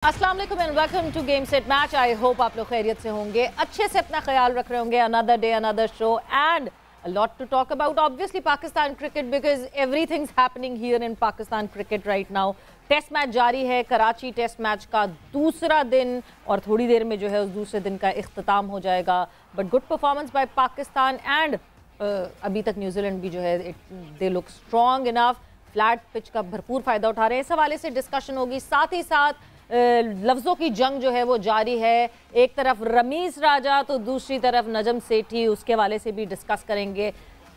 अस्सलाम वालेकुम and welcome to game set match. I hope आप लोग खैरियत से होंगे, अच्छे से अपना ख्याल रख रहे होंगे। Another day another show and a lot to talk about. Obviously Pakistan cricket because everything's happening here in Pakistan cricket right now. Test match जारी है, कराची टेस्ट मैच का दूसरा दिन और थोड़ी देर में जो है उस दूसरे दिन का इख्तिताम हो जाएगा। But good performance by Pakistan and अभी तक न्यूजीलैंड भी जो है they look strong enough. Flat pitch का भरपूर फ़ायदा उठा रहे हैं। इस हवाले से डिस्कशन होगी, साथ ही साथ लफ्ज़ों की जंग जो है वो जारी है। एक तरफ रमीज़ राजा तो दूसरी तरफ नजम सेठी, उसके हवाले से भी डिस्कस करेंगे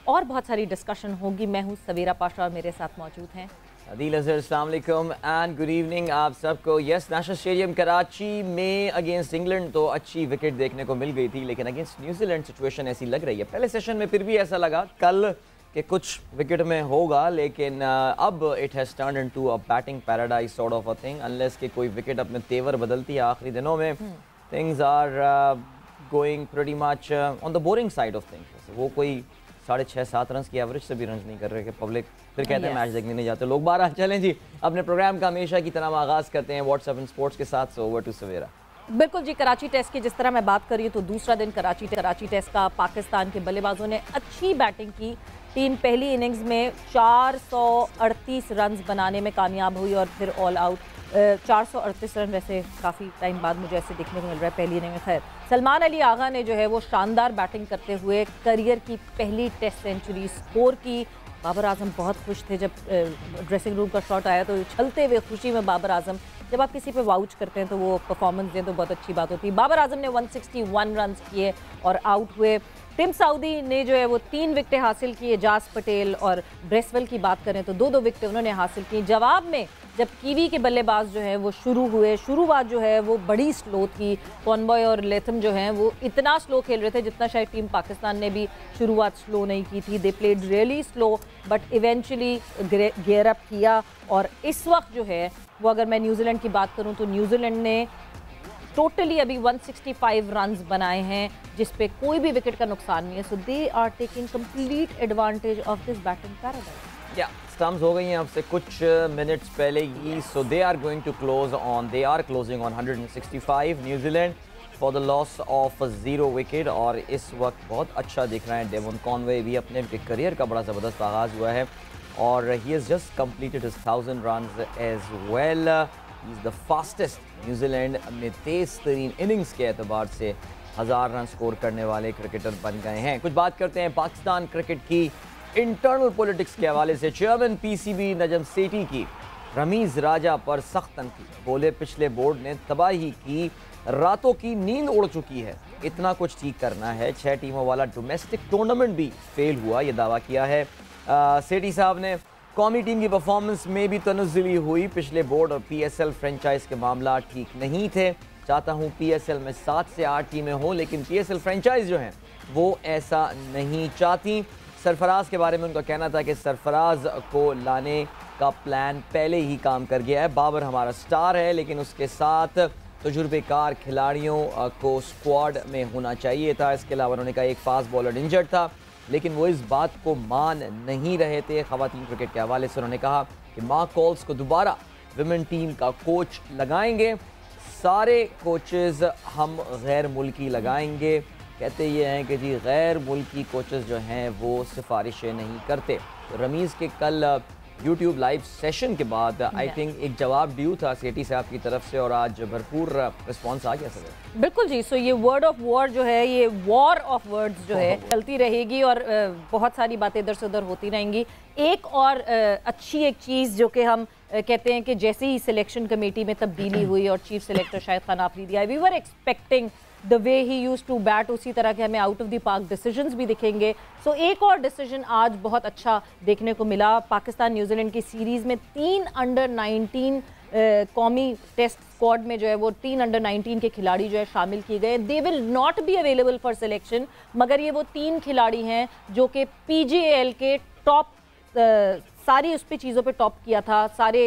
और बहुत सारी डिस्कशन होगी। मैं हूँ सवेरा पाशा और मेरे साथ मौजूद हैं अदील अज़हर। अस्सलाम वालेकुम एंड गुड इवनिंग आप सबको। यस, नेशनल स्टेडियम कराची में अगेंस्ट इंग्लैंड तो अच्छी विकेट देखने को मिल गई थी, लेकिन अगेंस्ट न्यूजीलैंड सिचुएशन ऐसी लग रही है। पहले सेशन में फिर भी ऐसा लगा कल कि कुछ विकेट में होगा, लेकिन अब it has turned into a batting paradise sort of a thing. Unless कि कोई विकेट अपने तेवर बदलती है आखिरी दिनों में, things are going pretty much on the boring side of things. वो कोई 6.5-7 रन की एवरेज से भी रन नहीं कर रहे कि पब्लिक फिर कहते हैं मैच देखने नहीं जाते लोग। 12 चलें जी, अपने प्रोग्राम का हमेशा की तरह आगाज़ करते हैं व्हाट्सएप एंड स्पोर्ट्स के साथ। सो ओवर टू सवेरा। बिल्कुल जी, कराची टेस्ट की जिस तरह मैं बात कर रही हूँ तो दूसरा दिन कराची टेस्ट का पाकिस्तान के बल्लेबाजों ने अच्छी बैटिंग की। टीम पहली इनिंग्स में 438 रन बनाने में कामयाब हुई और फिर ऑल आउट 438 रन। वैसे काफ़ी टाइम बाद मुझे ऐसे देखने को मिल रहा है पहली इनिंग में। खैर, सलमान अली आगा ने जो है वो शानदार बैटिंग करते हुए करियर की पहली टेस्ट सेंचुरी स्कोर की। बाबर आजम बहुत खुश थे जब ड्रेसिंग रूम का शॉट आया तो चलते हुए खुशी में बाबर आजम, जब आप किसी पे वाउच करते हैं तो वो परफॉर्मेंस दें तो बहुत अच्छी बात होती है। बाबर आजम ने 161 रन किए और आउट हुए। टिम साउदी ने जो है वो 3 विकेटें हासिल की। एजाज पटेल और ब्रेसवेल की बात करें तो 2-2 विकेटें उन्होंने हासिल की। जवाब में जब कीवी के बल्लेबाज जो हैं वो शुरू हुए, शुरुआत जो है वो बड़ी स्लो थी। कॉनबॉय और लेथम जो हैं वो इतना स्लो खेल रहे थे जितना शायद टीम पाकिस्तान ने भी शुरुआत स्लो नहीं की थी। They played really slow but eventually gear up किया। और इस वक्त जो है वो अगर मैं न्यूजीलैंड की बात करूं तो न्यूजीलैंड ने टोटली अभी 165 रन्स बनाए हैं जिस पे कोई भी विकेट का नुकसान नहीं है। So they are taking complete advantage of this batting paradise. या स्टम्प्स हो गई हैं आपसे कुछ मिनट्स पहले ही। So they are going to close on, they are closing on 165 New Zealand for the loss of 0 wicket. और इस वक्त बहुत अच्छा दिख रहा है डेवन कॉनवे भी, अपने करियर का बड़ा ज़बरदस्त आगाज़ हुआ है और he has just completed his 1000 runs as well. He is the fastest New Zealand में तेज़ तरीन इनिंग्स के एतबार से 1000 रन स्कोर करने वाले क्रिकेटर बन गए हैं। कुछ बात करते हैं पाकिस्तान क्रिकेट की इंटरनल पॉलिटिक्स के हवाले से। चेयरमैन पीसीबी नजम सेठी की रमीज़ राजा पर सख्त तनकीद। बोले पिछले बोर्ड ने तबाही की, रातों की नींद उड़ चुकी है, इतना कुछ ठीक करना है। 6 टीमों वाला डोमेस्टिक टूर्नामेंट भी फेल हुआ, ये दावा किया है सेठी साहब ने। कौमी टीम की परफॉर्मेंस में भी तनज़्ज़ुली हुई। पिछले बोर्ड और पीएसएल फ्रेंचाइज के मामला ठीक नहीं थे। चाहता हूँ पीएसएल में 7 से 8 टीमें हों, लेकिन पीएसएल फ्रेंचाइज जो हैं वो ऐसा नहीं चाहती। सरफराज के बारे में उनका कहना था कि सरफराज को लाने का प्लान पहले ही काम कर गया है। बाबर हमारा स्टार है, लेकिन उसके साथ तजुर्बेकार खिलाड़ियों को स्क्वाड में होना चाहिए था। इसके अलावा उन्होंने कहा एक फास्ट बॉलर इंजर्ड था, लेकिन वो इस बात को मान नहीं रहे थे। ख़वातीन क्रिकेट के हवाले से उन्होंने कहा कि मार्क कॉल्स को दोबारा विमेन टीम का कोच लगाएंगे, सारे कोचेज़ हम गैर मुल्की लगाएंगे। कहते ये हैं कि जी गैर मुल्की कोचेज़ जो हैं वो सिफारिशें नहीं करते। तो रमीज़ के कल यूट्यूब लाइव सेशन के बाद आई थिंक एक जवाब ड्यू था सेठी साहब की तरफ से और आज भरपूर रिस्पॉन्स आ गया सर। बिल्कुल जी। सो ये वर्ड ऑफ वॉर जो है, ये वॉर ऑफ वर्ड्स जो है चलती रहेगी और बहुत सारी बातें इधर से उधर होती रहेंगी। एक और अच्छी एक चीज़ जो कि हम कहते हैं कि जैसे ही सिलेक्शन कमेटी में तब्दीली हुई और चीफ सेलेक्टर शाहिद खान आफरीदी आए, we were expecting the way he used to bat, उसी तरह के हमें out of the park decisions भी दिखेंगे। सो एक और डिसीजन आज बहुत अच्छा देखने को मिला। पाकिस्तान न्यूजीलैंड की सीरीज़ में 3 अंडर 19 कौमी टेस्ट स्क्वाड में जो है वो 3 अंडर 19 के खिलाड़ी जो है शामिल किए गए। They will not be available for selection, मगर ये वो 3 खिलाड़ी हैं जो कि पीजीएल के टॉप सारी उस पर चीज़ों पे टॉप किया था, सारे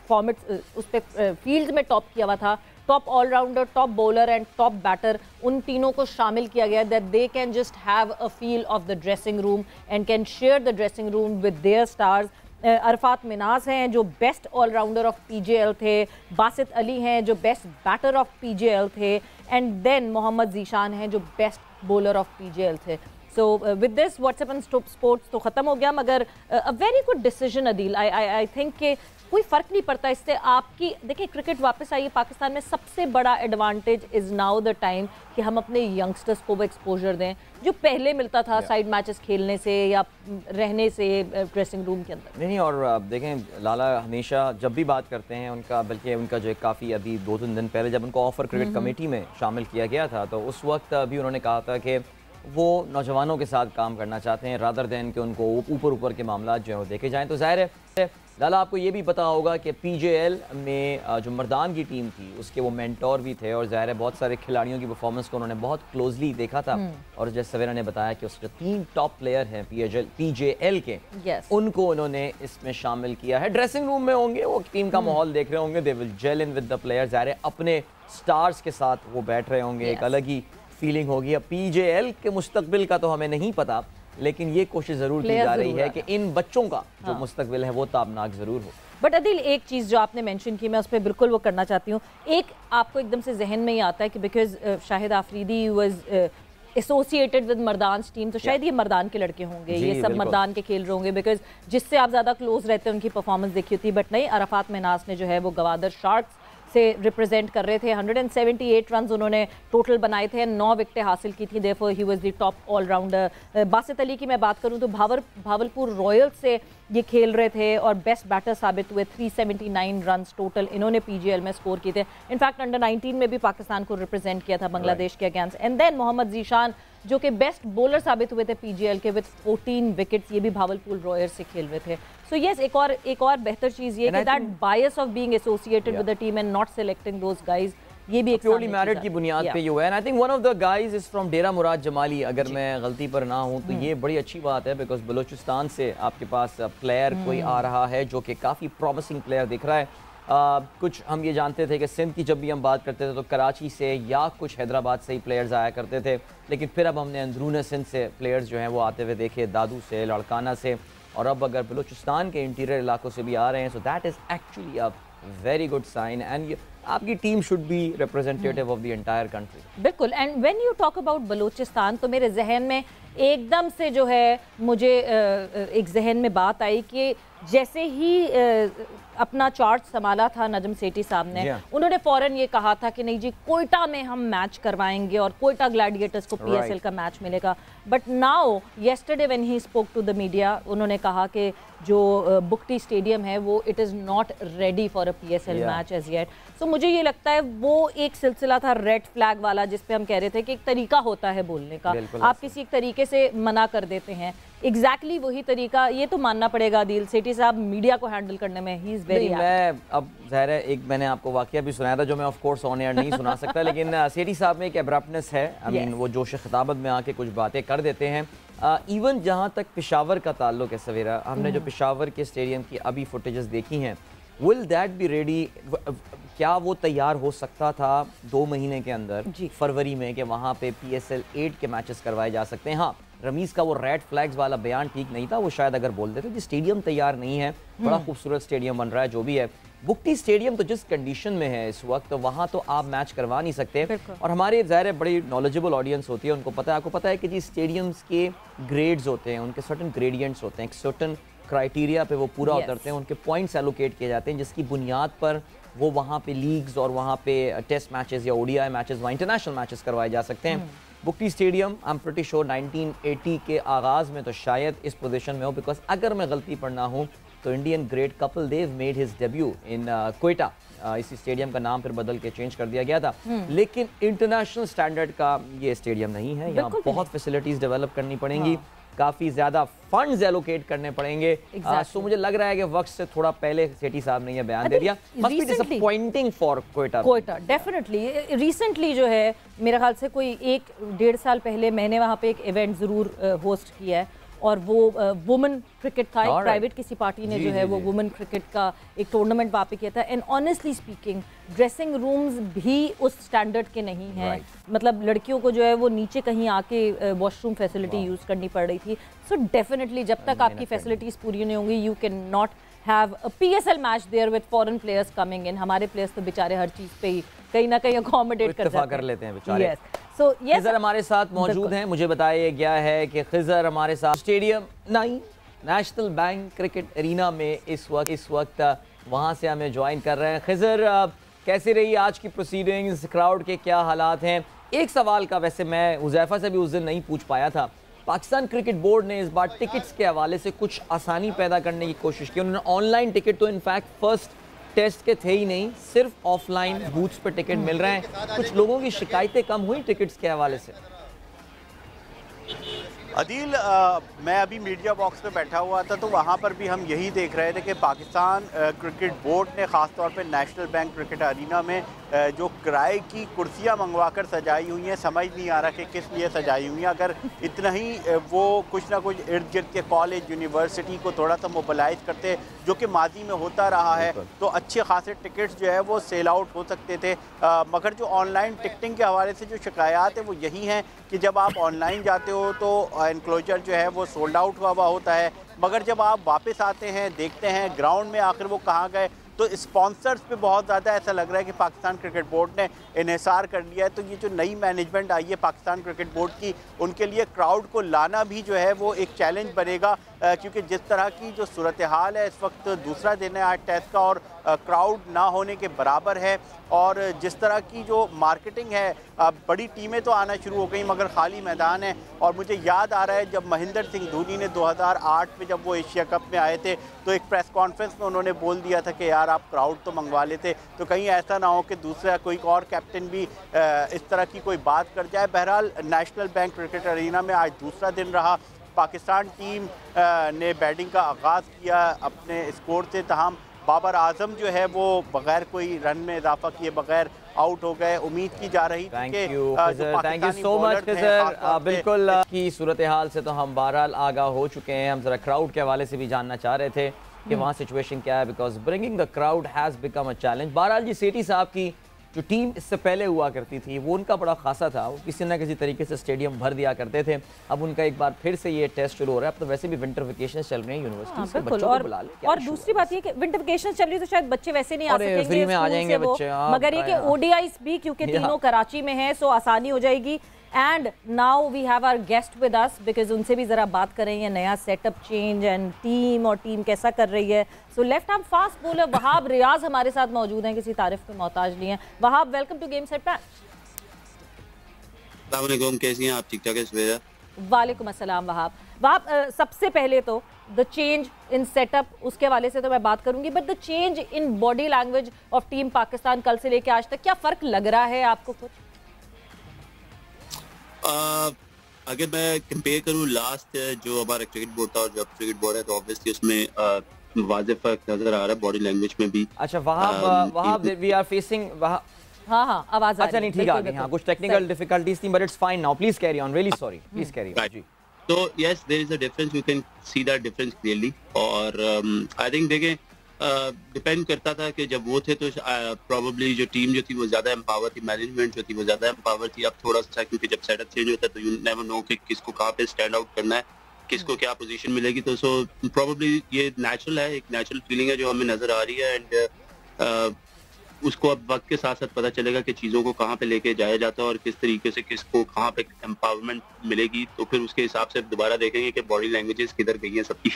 फॉर्मेट्स उस पर फील्ड में टॉप किया हुआ था। Top allrounder, top bowler and top batter, उन तीनों को शामिल किया गया that they can just have a feel of the dressing room and can share the dressing room with their stars. Arafat Minaj हैं जो बेस्ट ऑलराउंडर ऑफ पीजेएल थे, बासित अली हैं जो बेस्ट बैटर ऑफ पीजेएल थे, एंड देन मोहम्मद जीशान हैं जो बेस्ट बॉलर ऑफ पीजेएल थे। So with this WhatsApp and sports तो ख़त्म हो गया, मगर अ very good decision Adeel. I think कि कोई फ़र्क नहीं पड़ता इससे। आपकी देखिए क्रिकेट वापस आई है पाकिस्तान में, सबसे बड़ा advantage is now the time कि हम अपने यंगस्टर्स को वो एक्सपोजर दें जो पहले मिलता था साइड मैचेस खेलने से या रहने से ड्रेसिंग रूम के अंदर। नहीं, और देखें लाला हमेशा जब भी बात करते हैं उनका, बल्कि उनका जो काफ़ी अभी 2-3 दिन पहले जब उनको ऑफर क्रिकेट कमेटी में शामिल किया गया था तो उस वक्त भी उन्होंने कहा था कि वो नौजवानों के साथ काम करना चाहते हैं रादर दैन कि उनको ऊपर के मामला जो है वो देखे जाएँ। तो ज़ाहिर है लाला आपको ये भी पता होगा कि पीजेएल में जो मर्दान की टीम थी उसके वो मेंटोर भी थे और ज़ाहिर है बहुत सारे खिलाड़ियों की परफॉर्मेंस को उन्होंने बहुत क्लोजली देखा था। और जैसे सवेरा ने बताया कि उसके 3 टॉप प्लेयर हैं पीजेएल के, उनको उन्होंने इसमें शामिल किया है। ड्रेसिंग रूम में होंगे, वो टीम का माहौल देख रहे होंगे, they will gel in with the players. ज़ाहिर है अपने स्टार्स के साथ वो बैठ रहे होंगे, एक अलग ही फीलिंग होगी। अब पीजेएल के मुस्तकबिल का तो हमें नहीं पता, लेकिन ये कोशिश ज़रूर की जा रही है कि इन बच्चों का जो मुस्तकबिल है वो ताबनाक ज़रूर हो। बट अदिल एक चीज़ जो आपने मेंशन की मैं उस पर बिल्कुल वो करना चाहती हूँ। एक आपको एकदम से जहन में ही आता है कि because Shahid Afridi was associated with Mardan team, तो शायद ये मर्दान के लड़के होंगे, ये सब मर्दान के खेल रहे होंगे, बिकॉज जिससे आप ज़्यादा क्लोज रहते हैं उनकी परफॉर्मेंस देखी होती है। बट नहीं, अरफात मिनाज ने जो है वो गवादर शार्क्स से रिप्रेजेंट कर रहे थे। 178 रन उन्होंने टोटल बनाए थे, 9 विकेटें हासिल की थी, therefore he was the top allrounder. Basit Ali की मैं बात करूं तो भावलपुर रॉयल्स से ये खेल रहे थे और बेस्ट बैटर साबित हुए। 379 रन टोटल इन्होंने पीजीएल में स्कोर किए थे। इनफैक्ट अंडर 19 में भी पाकिस्तान को रिप्रेजेंट किया था बांग्लादेश के against. And then Mohammad Zeeshan जो कि बेस्ट बॉलर साबित हुए थे पीजीएल के विद 14 विकेट्स, ये भी भावलपुर रॉयल्स से खेल रहे थे। सो यस, एक और बेहतर चीज़ ये कि that bias of being associated with the team and not selecting those guys, ये भी एक प्योरली मेरिट की बुनियाद पे ये हुआ है। And I think one of the guys is from Dera Murad Jamali, अगर मैं गलती पर ना हूं तो ये बड़ी अच्छी बात है बिकॉज बलूचिस्तान से आपके पास प्लेयर कोई आ रहा है जो कि काफ़ी प्रॉमिसिंग प्लेयर दिख रहा है। कुछ हम ये जानते थे कि सिंध की जब भी हम बात करते थे तो कराची से या कुछ हैदराबाद से ही प्लेयर्स आया करते थे, लेकिन फिर अब हमने अंदरून सिंध से प्लेयर्स जो हैं वो आते हुए देखे, दादू से, लड़काना से, और अब अगर बलूचिस्तान के इंटीरियर इलाकों से भी आ रहे हैं। So that is actually a very good sign and आपकी team should be representative of the entire country. बिल्कुल। And when you talk about Balochistan तो मेरे जहन में एकदम से जो है मुझे एक जहन में बात आई कि जैसे ही अपना चार्ज संभाला था नजम सेठी साहब ने, उन्होंने फौरन ये कहा था कि नहीं जी कोयटा में हम मैच करवाएंगे और कोयटा ग्लैडिएटर्स को पीएसएल का मैच मिलेगा। But now yesterday when he spoke to the media, उन्होंने कहा कि जो बुकटी स्टेडियम है वो it is not ready for a PSL match as yet. So मुझे ये लगता है वो एक सिलसिला था रेड फ्लैग वाला जिस पे हम कह रहे थे कि एक तरीका होता है बोलने का, आप किसी एक तरीके से मना कर देते हैं। एग्जैक्टली वही तरीका ये तो मानना पड़ेगा आदिल सेठी साहब मीडिया को हैंडल करने में ही इज वेरी। मैं अब ज़ाहिर है एक मैंने आपको वाकया भी सुनाया था जो मैं ऑफ कोर्स ऑन एयर नहीं सुना सकता, लेकिन सेठी साहब में एक एब्रप्टनेस है। आई मीन वो जोश खिताबत में आके कुछ बातें कर देते हैं। इवन जहाँ तक पेशावर का ताल्लुक है सवेरा, हमने जो पेशावर के स्टेडियम की अभी फुटेजेस देखी हैं, विल दैट बी रेडी? क्या वो तैयार हो सकता था 2 महीने के अंदर फरवरी में कि वहाँ पे PSL 8 के मैचेस करवाए जा सकते हैं? हाँ, रमीज़ का वो रेड फ्लैग्स वाला बयान ठीक नहीं था, वो शायद अगर बोल देते कि स्टेडियम तैयार नहीं है, बड़ा खूबसूरत स्टेडियम बन रहा है, जो भी है। बुकटी स्टेडियम तो जिस कंडीशन में है इस वक्त, तो वहाँ तो आप मैच करवा नहीं सकते। और हमारे ज़ाहिर है बड़ी नॉलेजेबल ऑडियंस होती है, उनको पता है, आपको पता है कि जी स्टेडियम्स के ग्रेड्स होते हैं, उनके सर्टन ग्रेडियंट्स होते हैं, एक सर्टन क्राइटेरिया पे वो पूरा उतरते हैं, उनके पॉइंट्स एलोकेट किए जाते हैं जिसकी बुनियाद पर वो वहाँ पे लीग्स और वहाँ पे टेस्ट मैचेस या ODI मैचेस, वहाँ इंटरनेशनल मैचेस करवाए जा सकते हैं। Bugti stadium I am pretty sure 1980 के आगाज़ में तो शायद इस पोजीशन में हो, बिकॉज अगर मैं गलती पर ना हूँ तो Indian great Kapil Dev made his debut in Quetta. इसी स्टेडियम का नाम फिर बदल के चेंज कर दिया गया था, लेकिन इंटरनेशनल स्टैंडर्ड का ये स्टेडियम नहीं है। यहाँ बहुत फैसिलिटीज़ डेवलप करनी पड़ेंगी, काफ़ी ज़्यादा फंड्स एलोकेट करने पड़ेंगे। सो मुझे लग रहा है कि वक्त से थोड़ा पहले सेठी साहब ने यह बयान दे दिया। Must be disappointing for Quetta. Definitely recently जो है मेरे ख्याल से कोई 1-1.5 साल पहले मैंने वहाँ पे एक इवेंट ज़रूर होस्ट किया है और वो वुमेन क्रिकेट था, एक प्राइवेट किसी पार्टी ने जी, जो है वो जी। वुमेन क्रिकेट का एक टूर्नामेंट वहाँ पे किया था। And honestly speaking dressing rooms भी उस स्टैंडर्ड के नहीं हैं। मतलब लड़कियों को जो है वो नीचे कहीं आके वॉशरूम फैसिलिटी यूज़ करनी पड़ रही थी। सो डेफिनेटली जब तक आपकी फैसिलिटीज़ पूरी नहीं होंगी, you can not have a PSL match there with foreign players coming in. हमारे प्लेयर्स तो बेचारे हर चीज़ पे ही कहीं ना कहीं अकोमोडेट कर लेते हैं बेचारे। सो खिजर हमारे साथ मौजूद हैं। मुझे बताया गया है कि खिजर हमारे साथ stadium 9 national bank cricket arena में इस वक्त वहां से हमें ज्वाइन कर रहे हैं। खिजर, कैसी रही आज की प्रोसीडिंग्स, क्राउड के क्या हालात हैं? एक सवाल का वैसे मैं हुज़ैफा से भी उस दिन नहीं पूछ पाया था, पाकिस्तान क्रिकेट बोर्ड ने इस बार टिकट्स के हवाले से कुछ आसानी पैदा करने की कोशिश की। उन्होंने ऑनलाइन टिकट तो इनफैक्ट फर्स्ट टेस्ट के थे ही नहीं, सिर्फ ऑफलाइन बूथ्स पर टिकट मिल रहे हैं। कुछ लोगों की शिकायतें कम हुई टिकट्स के हवाले से? अदील, मैं अभी मीडिया बॉक्स में बैठा हुआ था तो वहाँ पर भी हम यही देख रहे थे कि पाकिस्तान क्रिकेट बोर्ड ने ख़ास तौर पे नेशनल बैंक क्रिकेट अरीना में जो किराए की कुर्सियाँ मंगवाकर सजाई हुई हैं, समझ नहीं आ रहा कि किस लिए सजाई हुई हैं। अगर इतना ही वो कुछ ना कुछ इर्द गिर्द के कॉलेज यूनिवर्सिटी को थोड़ा सा मोबिलाइज करते, जो कि माजी में होता रहा है, तो अच्छे खासे टिकट्स जो है वो सेल आउट हो सकते थे। मगर जो ऑनलाइन टिकटिंग के हवाले से जो शिकायत है वो यही हैं कि जब आप ऑनलाइन जाते हो तो एनक्लोजर जो है वो सोल्ड आउट हुआ होता है, मगर जब आप वापस आते हैं, देखते हैं ग्राउंड में आखिर वो कहाँ गए, तो स्पॉन्सर्स पे बहुत ज़्यादा ऐसा लग रहा है कि पाकिस्तान क्रिकेट बोर्ड ने इन्हिसार कर लिया है। तो ये जो नई मैनेजमेंट आई है पाकिस्तान क्रिकेट बोर्ड की, उनके लिए क्राउड को लाना भी जो है वो एक चैलेंज बनेगा, क्योंकि जिस तरह की जो सूरत हाल है इस वक्त, दूसरा दिन है आज टेस्ट का और क्राउड ना होने के बराबर है, और जिस तरह की जो मार्केटिंग है, बड़ी टीमें तो आना शुरू हो गई मगर खाली मैदान है। और मुझे याद आ रहा है जब महेंद्र सिंह धोनी ने 2008 में जब वो एशिया कप में आए थे तो एक प्रेस कॉन्फ्रेंस में उन्होंने बोल दिया था कि यार आप क्राउड तो मंगवा लेते, तो कहीं ऐसा ना हो कि दूसरा कोई और कैप्टन भी इस तरह की कोई बात कर जाए। बहरहाल नेशनल बैंक क्रिकेट अरीना में आज दूसरा दिन रहा। पाकिस्तान टीम ने बैटिंग का आगाज़ किया अपने स्कोर से, तमाम बाबर आजम जो है वो बगैर कोई रन में इजाफा किए बगैर आउट हो गए। उम्मीद की जा रही थी कि thank you so much Khizar. बिल्कुल की सूरत हाल से तो हम बहरहाल आगाह हो चुके हैं। हम जरा क्राउड के हवाले से भी जानना चाह रहे थे कि वहाँ सिचुएशन क्या है, because bringing the crowd has become a challenge. बहरहाल जी, सेठी साहब की जो टीम इससे पहले हुआ करती थी वो उनका बड़ा खासा था, वो किसी ना किसी तरीके से स्टेडियम भर दिया करते थे। अब उनका एक बार फिर से ये टेस्ट शुरू हो रहा है। अब तो वैसे भी विंटर वेकेशन चल रहे हैं यूनिवर्सिटी से, बच्चों को बुला ले। और दूसरी बात ये कि विंटर वेकेशन चल रही है तो शायद बच्चे वैसे नहीं आ सकेंगे, फ्री में आ जाएंगे बच्चे, मगर ये कि ODIs भी क्योंकि तीनों कराची में हैं, सो आसानी हो जाएगी। And now we have our guest with us, because उनसे भी ज़रा बात करेंगे, नया सेटअप चेंज एंड टीम और टीम कैसा कर रही है। So left arm fast bowler Wahab Riaz हमारे साथ मौजूद हैं, किसी तारीफ के मोहताज नहीं है। Wahab, welcome to game set match. अस्सलाम वालेकुम, कैसी हैं आप? ठीक ठाक है सवेरा? वालेकुम अस्सलाम वहाब। वहाब, सबसे पहले तो द चेंज इन सेटअप, उसके हवाले से तो मैं बात करूंगी, but the change in body language of team Pakistan कल से लेके आज तक, क्या फ़र्क लग रहा है आपको कुछ? अगर मैं कंपेयर करूँ लास्ट जो हमारा क्रिकेट बोर्ड था और जो क्रिकेट बोर्ड है, तो ऑब्वियसली उसमें वाज़ेह फर्क नजर आ रहा है बॉडी लैंग्वेज में भी। अच्छा वहाब वी आर फेसिंग हाँ आवाज आ रही है। अच्छा नहीं, ठीक आ गई। हाँ, कुछ टेक्निकल डिफिकल्टीज थी but it's fine now, please carry on, really sorry, please carry on जी। तो yes, there is a difference, you can see that difference clearly. और आई थिंक देखें, डिपेंड करता था कि जब वो थे तो प्रॉब्ली जो टीम जो थी वो ज़्यादा एम्पावर थी, मैनेजमेंट जो थी वो ज़्यादा एम्पावर थी। अब थोड़ा सा क्योंकि जब सेटअप चेंज होता है तो यू नेवर नो कि किसको कहाँ पे स्टैंड आउट करना है, किसको क्या पोजीशन मिलेगी। तो सो प्रॉब्ली ये नेचुरल है, एक नेचुरल फीलिंग है जो हमें नज़र आ रही है। एंड उसको अब वक्त के साथ साथ पता चलेगा कि चीज़ों को कहाँ पे लेके जाया जाता है और किस तरीके से किसको कहाँ पे एम्पावरमेंट मिलेगी। तो फिर उसके हिसाब से दोबारा देखेंगे कि बॉडी लैंग्वेजेस किधर गई हैं सबकी।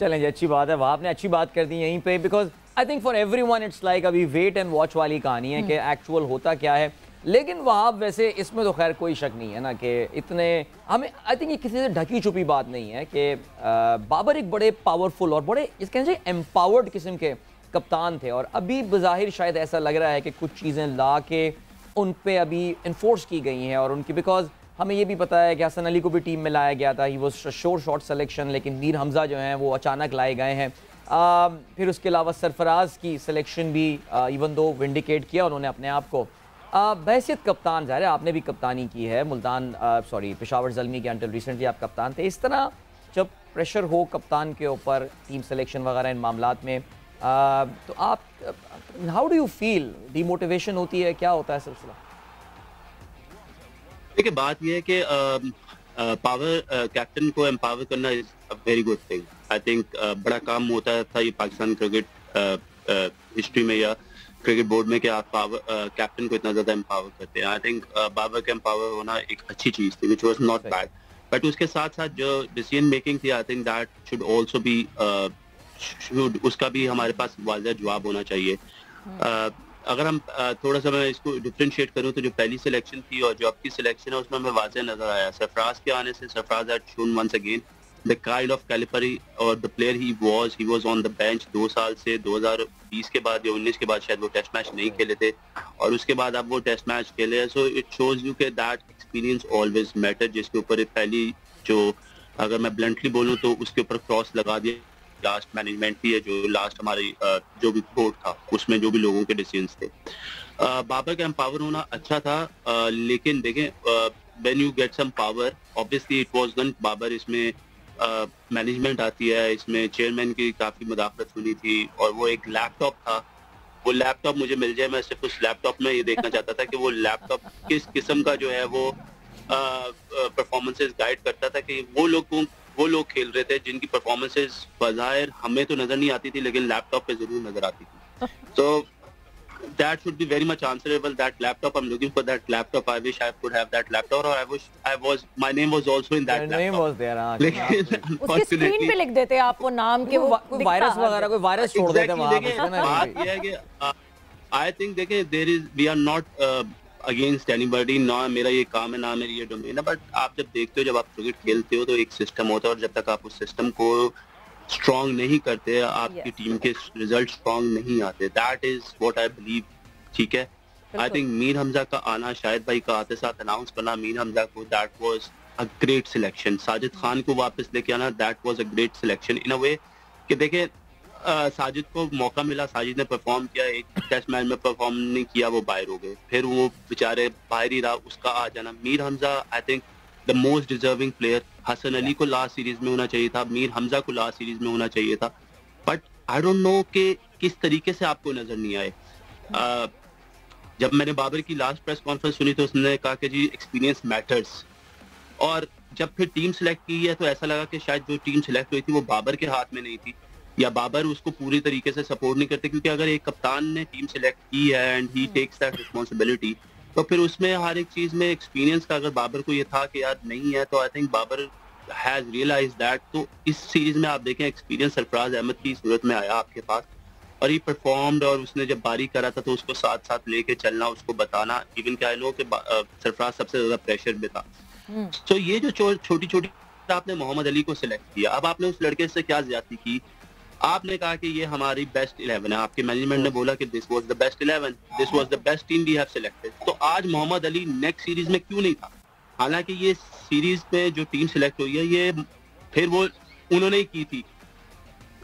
चलें जी, अच्छी बात है, वह आपने अच्छी बात कर दी यहीं पे, because I think for everyone it's like अभी वेट एंड वॉच वाली कहानी है कि एक्चुअल होता क्या है। लेकिन वहाँ वैसे इसमें तो खैर कोई शक नहीं है ना कि इतने हमें, आई थिंक ये किसी से ढकी छुपी बात नहीं है कि बाबर एक बड़े पावरफुल और बड़े इस कहें एम्पावर्ड किस्म के कप्तान थे, और अभी बज़ाहिर शायद ऐसा लग रहा है कि कुछ चीज़ें ला के उन पे अभी इन्फोर्स की गई हैं और उनकी, बिकॉज हमें ये भी पता है कि हसन अली को भी टीम में लाया गया था, ही वो शोर शॉर्ट सिलेक्शन, लेकिन मीर हमज़ा जो हैं वो अचानक लाए गए हैं। फिर उसके अलावा सरफराज की सिलेक्शन भी इवन दो विंडिकेट किया उन्होंने अपने आप को। बहसियत कप्तान, ज़ाहिर है आपने भी कप्तानी की है मुल्तान पेशावर ज़ल्मी के अंटिल रिसेंटली आप कप्तान थे। इस तरह जब प्रेशर हो कप्तान के ऊपर टीम सिलेक्शन वगैरह इन मामलात में, तो आप how do you feel? Demotivation होती है, क्या होता है सिलसिला? देखिए बात यह है कि कैप्टन को एम्पावर करना is a very good thing. I think बड़ा काम होता था ये पाकिस्तान क्रिकेट हिस्ट्री में या क्रिकेट बोर्ड में कि आप कैप्टन को इतना ज्यादा एम्पावर करते हैं। आई थिंक बाबर का एम्पावर होना एक अच्छी चीज थी, which was not bad. But उसके साथ साथ जो डिसीजन मेकिंग थी, I think that should also be उसका भी हमारे पास वाज़ेह जवाब होना चाहिए। अगर हम थोड़ा सा मैं इसको डिफरेंशिएट करूं तो जो पहली सिलेक्शन थी और जो अब की सिलेक्शन है उसमें हमें वाज़ेह नजर आया। सरफराज के आने से Sarfaraz had shown once again the kind of caliber और the player he was on the bench 2 साल से 2020 के बाद या 19 के बाद शायद वो टेस्ट मैच नहीं खेले थे और उसके बाद अब वो टेस्ट मैच खेले। सो इट शोज यू के दैट एक्सपीरियंस ऑलवेज मैटर, जिसके ऊपर पहली जो अगर मैं ब्लंटली बोलूं तो उसके ऊपर क्रॉस लगा दिया लास्ट मैनेजमेंट की है, जो लास्ट हमारी जो भी बोर्ड था उसमें जो भी लोगों के डिसीजंस थे। बाबर का एम्पावर होना अच्छा था, लेकिन देखें when you get some power obviously it was not Babar, इसमें मैनेजमेंट आती है, इसमें चेयरमैन की काफी मुदाखलत हुई थी और वो एक लैपटॉप था। वो लैपटॉप मुझे मिल जाए, मैं सिर्फ उस लैपटॉप में ये देखना चाहता था कि वो लैपटॉप किस किस्म का जो है वो परफॉर्मेंसेस गाइड करता था कि वो लोग खेल रहे थे जिनकी परफॉर्मेंसेस बज़ाहिर हमें तो नजर नहीं आती थी लेकिन लैपटॉप पे जरूर नजर आती थी। तो that should be very much answerable. That laptop, I'm looking for that laptop. I wish I could have that laptop, or I wish my name was also in that laptop. Name was there. लेकिन उसकी screen पे लिख देते आप वो नाम के, वो कोई वायरस वगैरह कोई वायरस छोड़ देते वहाँ पे। बात ये है कि I think देखिए we are not against anybody, ना मेरा ये काम है ना मेरी ये डोमेन है, बट आप जब देखते हो, जब आप क्रिकेट खेलते हो तो एक सिस्टम होता है और जब तक आप उस सिस्टम को स्ट्रॉन्ग नहीं करते आपकी टीम के रिजल्ट स्ट्रॉन्ग नहीं आते। That is what I believe. ठीक है, आई थिंक मीर हमजा का आना, शाहिद भाई का आते साथ अनाउंस करना मीर हमजा को, that was a great selection. Sajid Khan को वापस लेके आना, that was a great selection in a way कि देखे साजिद को मौका मिला, साजिद ने परफॉर्म किया, एक टेस्ट मैच में परफॉर्म नहीं किया, वो बाहर हो गए, फिर वो बेचारे बाहर ही रहा, उसका आ जाना। Mir Hamza I think the most deserving player. Hasan Ali को लास्ट सीरीज में होना चाहिए था, मीर हमजा को लास्ट सीरीज में होना चाहिए था, बट आई डोंट नो कि किस तरीके से आपको नजर नहीं आए। जब मैंने बाबर की लास्ट प्रेस कॉन्फ्रेंस सुनी तो उसने कहा कि जी एक्सपीरियंस मैटर्स, और जब फिर टीम सेलेक्ट की है तो ऐसा लगा कि शायद जो टीम सेलेक्ट हुई थी वो बाबर के हाथ में नहीं थी या बाबर उसको पूरी तरीके से सपोर्ट नहीं करते, क्योंकि अगर एक कप्तान ने टीम सेलेक्ट की है and he takes that responsibility तो फिर उसमें हर एक चीज में एक्सपीरियंस का अगर बाबर को ये था कि यार नहीं है, तो I think Babar has realise that. तो इस सीरीज में आप देखें एक्सपीरियंस सरफराज अहमद की सूरत में आया आपके पास और ही परफॉर्म्ड, और उसने जब बारी करा था तो उसको साथ साथ लेके चलना, उसको बताना, इवन कि आई नो कि सरफराज सबसे ज्यादा प्रेशर में था। तो ये जो छोटी छोटी आपने मोहम्मद अली को सिलेक्ट किया, अब आपने उस लड़के से क्या ज्यादती की, आपने कहा कि ये हमारी बेस्ट 11 है, आपके मैनेजमेंट ने बोला कि this was the best 11, this was the best team we have selected. तो आज मोहम्मद अली नेक्स्ट सीरीज में क्यों नहीं था? हालांकि ये सीरीज में जो टीम सिलेक्ट हुई है ये फिर वो उन्होंने ही की थी,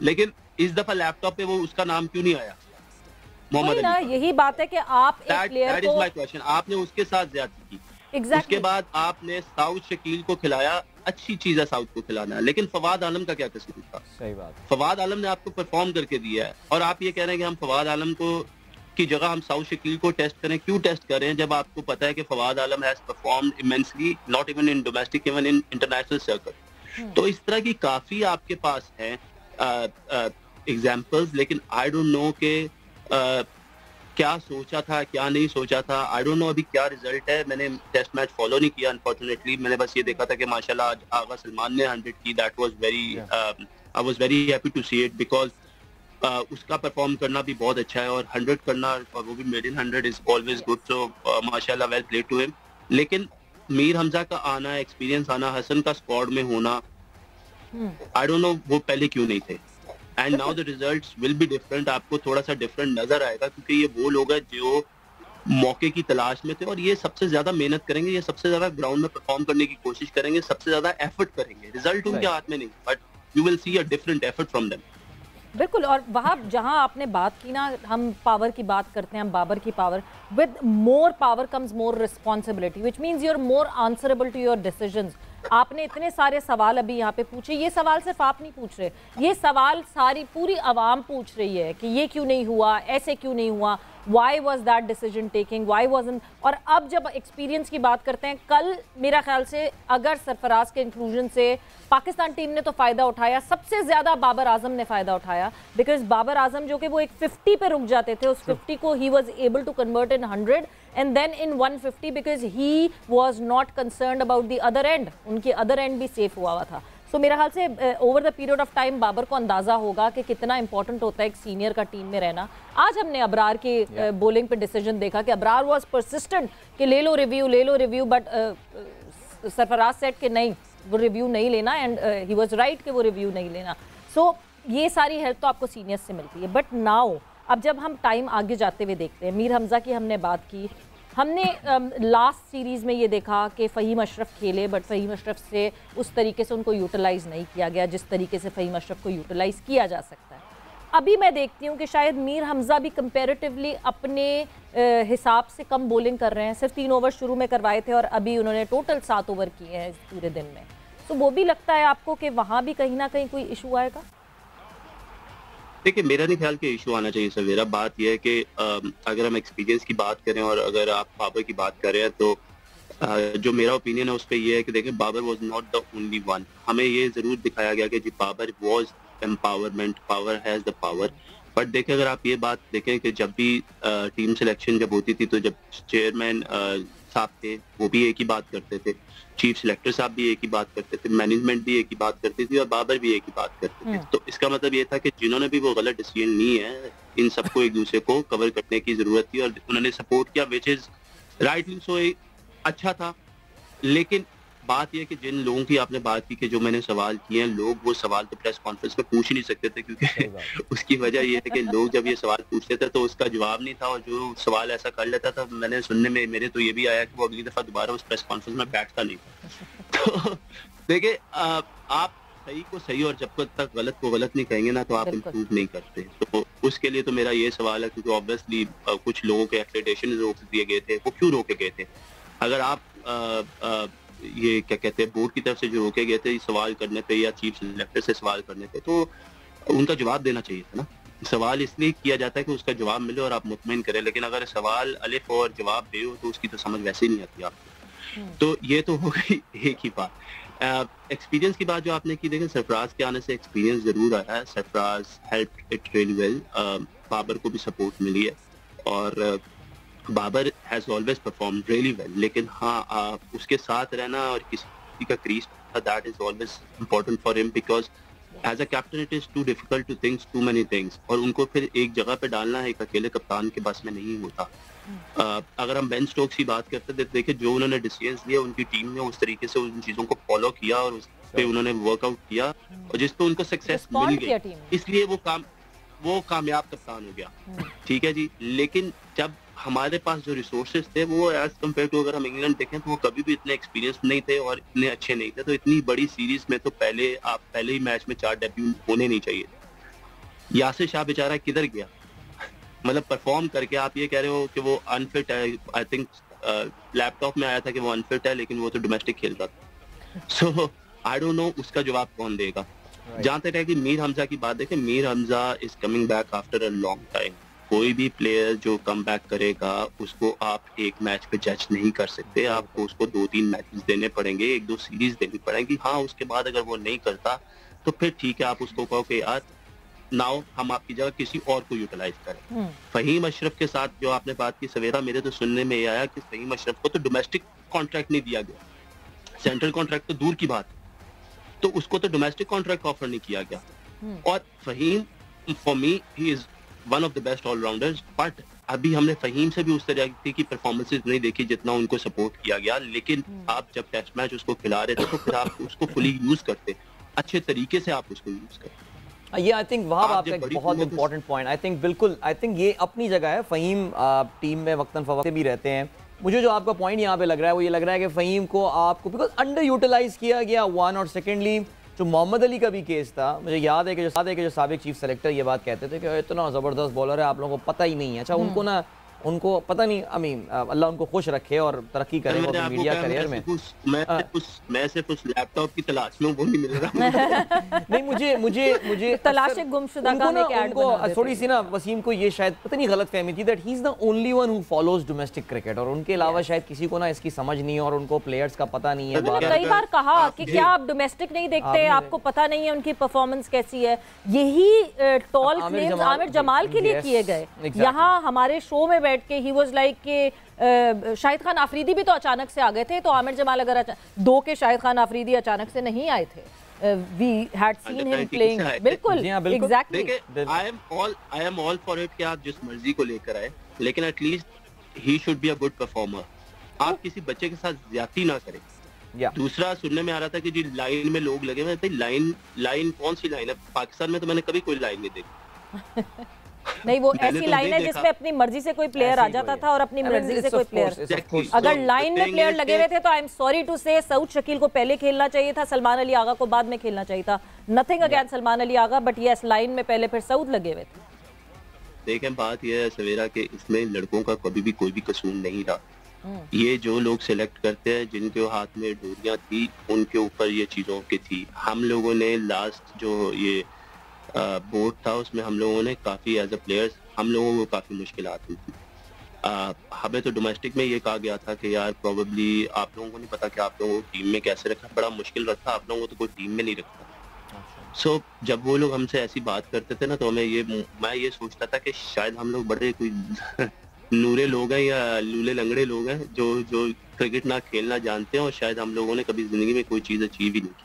लेकिन इस दफा लैपटॉप पे वो उसका नाम क्यों नहीं आया मोहम्मद अली? यही बात है कि आप एक प्लेयर को, दैट इज माय क्वेश्चन, आपने उसके साथ ज्यादती की। उसके बाद आपने साउथ शकील को खिलाया, अच्छी चीज है साउथ को खिलाना, लेकिन फवाद आलम का क्या कसूर था? सही बात, फवाद आलम ने आपको परफॉर्म करके दिया है और आप ये कह रहे हैं कि हम फवाद आलम को की जगह हम साउथ शकील को टेस्ट करें। क्यों टेस्ट करें जब आपको पता है कि Fawad Alam has performed immensely, not even in domestic, even in international circle. तो इस तरह की काफी आपके पास है एग्जांपल्स, लेकिन आई डोंट नो के क्या सोचा था क्या नहीं सोचा था। आई डोंट नो अभी क्या रिजल्ट है, मैंने टेस्ट मैच फॉलो नहीं किया अनफॉर्चुनेटली। मैंने बस ये देखा था कि माशाल्लाह आज आगा सलमान ने 100 की, that was very, I was very happy to see it, because उसका परफॉर्म करना भी बहुत अच्छा है और 100 करना और वो भी made in 100 is always good. So माशाल्लाह वेल प्लेड टू हिम। लेकिन मीर हमजा का आना, एक्सपीरियंस आना, हसन का स्क्वाड में होना, आई डोंट नो वो पहले क्यों नहीं थे। And now the results will be different, आपको थोड़ा सा डिफरेंट नजर आएगा क्योंकि ये वो लोग हैं जो मौके की तलाश में थे और ये सबसे ज्यादा मेहनत करेंगे, ये सबसे ज्यादा ग्राउंड में परफॉर्म करने की कोशिश करेंगे, सबसे ज्यादा एफर्ट करेंगे। रिजल्ट उनके हाथ में नहीं, but you will see a different effort from them. बिल्कुल। और वहाँ जहाँ आपने बात की ना, हम पावर की बात करते हैं, हम बाबर की power, with more power comes more responsibility, which means you are more answerable to your decisions. आपने इतने सारे सवाल अभी यहाँ पे पूछे, ये सवाल सिर्फ आप नहीं पूछ रहे, ये सवाल सारी पूरी आवाम पूछ रही है कि ये क्यों नहीं हुआ, ऐसे क्यों नहीं हुआ, why was that decision taking, why wasn't. और अब जब एक्सपीरियंस की बात करते हैं, कल मेरा ख्याल से अगर सरफराज के इंक्लूजन से पाकिस्तान टीम ने तो फ़ायदा उठाया, सबसे ज़्यादा बाबर आजम ने फ़ायदा उठाया, बिकॉज बाबर आजम जो कि वो एक 50 पे रुक जाते थे, उस 50 को ही was able to convert in 100 and then in 150 because he was not concerned about the other end, उनके other end भी सेफ हुआ था। सो मेरा ख्याल से over the period of time Babar को अंदाज़ा होगा कि कितना इंपॉर्टेंट होता है एक सीनियर का टीम में रहना। आज हमने अबरार के बॉलिंग पे डिसीजन देखा कि अबरार वाज परसिस्टेंट कि ले लो रिव्यू, बट सरफराज सेट कि नहीं, वो रिव्यू नहीं लेना, एंड ही वाज राइट कि वो रिव्यू नहीं लेना। सो ये सारी हेल्प तो आपको सीनियर्स से मिलती है। बट नाउ अब जब हम टाइम आगे जाते हुए देखते हैं, मीर हमजा की हमने बात की, हमने लास्ट सीरीज़ में ये देखा कि फ़हीम अशरफ खेले, बट फ़हीम अशरफ से उस तरीके से उनको यूटिलाइज़ नहीं किया गया जिस तरीके से फ़हीम अशरफ को यूटिलाइज़ किया जा सकता है। अभी मैं देखती हूँ कि शायद मीर हमजा भी कंपैरेटिवली अपने हिसाब से कम बॉलिंग कर रहे हैं। सिर्फ 3 ओवर शुरू में करवाए थे और अभी उन्होंने टोटल 7 ओवर किए हैं इस पूरे दिन में। तो वो भी लगता है आपको कि वहाँ भी कहीं ना कहीं कोई इशू आएगा? देखिए, मेरा नहीं ख्याल कि इशू आना चाहिए सवेरा। बात यह है कि अगर हम एक्सपीरियंस की बात करें और अगर आप बाबर की बात कर रहे हैं, तो जो मेरा ओपिनियन है उस पर यह है कि देखें, Babar was not the only one. हमें ये जरूर दिखाया गया कि जी Babar was empowerment, power has the power. But देखें, अगर आप ये बात देखें कि जब भी टीम सिलेक्शन जब होती थी, तो जब चेयरमैन साहब थे वो भी एक ही बात करते थे, चीफ सिलेक्टर साहब भी एक ही बात करते थे, मैनेजमेंट भी एक ही बात करती थी और बाबर भी एक ही बात करते थे। तो इसका मतलब ये था कि जिन्होंने भी वो गलत डिसीजन ली है, इन सबको एक दूसरे को कवर करने की जरूरत थी और उन्होंने सपोर्ट किया, विच इज राइटली सो, अच्छा था। लेकिन बात यह कि जिन लोगों की आपने बात की कि जो मैंने सवाल किए हैं, लोग वो सवाल तो प्रेस कॉन्फ्रेंस में पूछ ही नहीं सकते थे, क्योंकि उसकी वजह यह है कि लोग जब ये सवाल पूछते थे तो उसका जवाब नहीं था, और जो सवाल ऐसा कर लेता था, मैंने सुनने में मेरे तो ये भी आया कि वो अगली दफा दोबारा उस प्रेस कॉन्फ्रेंस में बैठता नहीं था। तो देखिए, आप सही को सही और जब तक गलत को गलत नहीं कहेंगे ना, तो आप इम्प्रूव नहीं करते। तो उसके लिए तो मेरा ये सवाल है, क्योंकि ऑब्वियसली कुछ लोगों के एक्रेडिटेशन रोक दिए गए थे। वो क्यों रोके गए थे? अगर आप ये क्या कहते हैं, बोर्ड की तरफ से जो रोके गए थे सवाल करने पे या चीफ सिलेक्टर से सवाल करने पे, तो उनका जवाब देना चाहिए था ना। सवाल इसलिए किया जाता है कि उसका जवाब मिले और आप मुतमईन करें, लेकिन अगर सवाल अलिफ और जवाब बे हो तो उसकी तो समझ वैसे ही नहीं आती आपको। तो ये तो हो गई एक ही बात। एक्सपीरियंस की बात जो आपने की, देखें, सरफराज के आने से एक्सपीरियंस जरूर आया है। Sarfaraz help it really well. Babar को भी सपोर्ट मिली है और Babar has always perform really well. लेकिन हाँ, उसके साथ रहना और किसी का crease, that is always important for him, because as a captain it is too difficult to think too many things, और उनको फिर एक जगह पे डालना एक अकेले कप्तान के बस में नहीं होता। अगर हम बेन स्टोक्स की बात करते हैं, देखिए जो उन्होंने डिसीजंस लिए, उनकी टीम ने उस तरीके से उन चीजों को फॉलो किया और उस पे उन्होंने वर्कआउट किया और जिस पे उनको सक्सेस मिल गई, इसलिए वो कामयाब कप्तान हो गया। ठीक है जी। लेकिन जब हमारे पास जो रिसोर्सेज थे, वो एज कम्पेयर टू अगर हम इंग्लैंड देखें, तो वो कभी भी इतने एक्सपीरियंस नहीं थे और इतने अच्छे नहीं थे। तो इतनी बड़ी सीरीज में तो पहले ही मैच में 4 डेब्यू होने नहीं चाहिए। यासिर शाह बेचारा किधर गया? मतलब परफॉर्म करके आप ये कह रहे हो कि वो अनफिट है। आई थिंक लैपटॉप में आया था कि वो अनफिट है, लेकिन वो तो डोमेस्टिक खेल रहा था। सो आई डोंट नो उसका जवाब कौन देगा। जहां तक है कि मीर हमजा की बात देखें, Mir Hamza is coming back after a long time. कोई भी प्लेयर जो कम बैक करेगा, उसको आप एक मैच पे जज नहीं कर सकते। आपको उसको 2-3 मैचेस देने पड़ेंगे, 1-2 सीरीज देनी पड़ेगी। हाँ, उसके बाद अगर वो नहीं करता तो फिर ठीक है, आप उसको कहो कि यार नाउ हम आपकी जगह किसी और को यूटिलाइज करें। फहीम अशरफ के साथ जो आपने बात की सवेरा, मेरे तो सुनने में ये आया कि फहीम अशरफ को तो डोमेस्टिक कॉन्ट्रैक्ट नहीं दिया गया, सेंट्रल कॉन्ट्रैक्ट तो दूर की बात, तो उसको तो डोमेस्टिक कॉन्ट्रैक्ट ऑफर नहीं किया गया। और Faheem for me he is one of the best allrounders, but अभी हमने फहीम से भी उस तरह की परफॉर्मेंसेज नहीं देखी जितना उनको सपोर्ट किया गया। लेकिन आप जब टेस्ट मैच उसको खिला रहे थे, तो फिर आप उसको फुली यूज करते, अच्छे तरीके से आप उसको यूज करते। ये आई थिंक वहां आपका एक बहुत इंपॉर्टेंट पॉइंट, आई थिंक बिल्कुल, आई थिंक ये अपनी जगह है। फहीम टीम में वक्तन फवक्त भी रहते हैं। मुझे जो आपका पॉइंट यहाँ पे लग रहा है वो ये लग रहा है कि फहीम को आपको बिकॉज अंडर यूटिलाइज किया गया, वन, और सेकेंडली जो मोहम्मद अली का भी केस था, मुझे याद है कि जो साबिक चीफ सेलेक्टर ये बात कहते थे कि इतना ज़बरदस्त बॉलर है, आप लोगों को पता ही नहीं है। अच्छा, उनको पता नहीं, अल्लाह उनको खुश रखे और तरक्की करे वो मीडिया करियर में। मैं सिर्फ उस लैपटॉप की तलाश में, वो नहीं मिल रहा। नहीं, मुझे तलाश गुमशुदा का एक ऐड बना देते। थोड़ी सी ना वसीम को ये शायद पता नहीं गलत फहमी थी that he is the only one who follows domestic cricket, और उनके अलावा शायद किसी को ना इसकी समझ नहीं है और उनको प्लेयर्स का पता नहीं है। उन्होंने कई बार कहा कि क्या आप डोमेस्टिक नहीं देखते, आपको पता नहीं है उनकी परफॉर्मेंस कैसी है। यही टॉल क्लेम्स आमिर जमाल के लिए किए गए। यहाँ हमारे शो में बैठ के ही वाज लाइक कि शाहिद खान आफरीदी भी तो अचानक से आ गए थे, तो आमिर जमाल अगर दो के शाहिद खान आफरीदी अचानक से नहीं आए थे। We had seen him playing, बिल्कुल, exactly. I am all for it कि आप जिस मर्जी को लेकर आए, लेकिन at least he should be a good performer. आप किसी बच्चे के साथ ज्यादती ना करें। दूसरा सुनने में आ रहा था कि जी लाइन में लोग लगे हुए थे। लाइन कौन सी लाइन है? पाकिस्तान में तो मैंने कभी कोई लाइन नहीं देखी। नहीं, वो ऐसी लाइन है जिसमें अपनी मर्जी से कोई प्लेयर आ जाता था और अपनी मर्जी से कोई प्लेयर, अगर लाइन में प्लेयर लगे हुए थे तो आई एम सॉरी टू से सऊद शकील को पहले खेलना चाहिए था, सलमान अली आगा को बाद में खेलना चाहिए था। Nothing against Salman Ali Agha, but yes, line में पहले फिर सऊद लगे हुए थे। देखें, बात यह है सवेरा के इसमें लड़कों का कभी भी कोई भी कसूर नहीं रहा। ये जो लोग सिलेक्ट करते हैं, जिनके हाथ में डोरियां थी, उनके ऊपर ये चीजों की थी। हम लोगों ने लास्ट जो ये बोर्ड था उसमें हम लोगों ने काफ़ी एज अ प्लेयर्स हम लोगों को काफ़ी मुश्किलात हुई थी। हमें तो डोमेस्टिक में ये कहा गया था कि यार प्रोबेबली आप लोगों को नहीं पता कि आप लोगों को टीम में कैसे रखा, बड़ा मुश्किल रखा, आप लोगों को तो कोई टीम में नहीं रखता। सो जब वो लोग हमसे ऐसी बात करते थे ना, तो मैं ये सोचता था कि शायद हम लोग बड़े कोई नूरे लोग हैं या लूले लंगड़े लोग हैं जो क्रिकेट ना खेलना जानते हैं, और शायद हम लोगों ने कभी जिंदगी में कोई चीज़ अचीव ही नहीं की।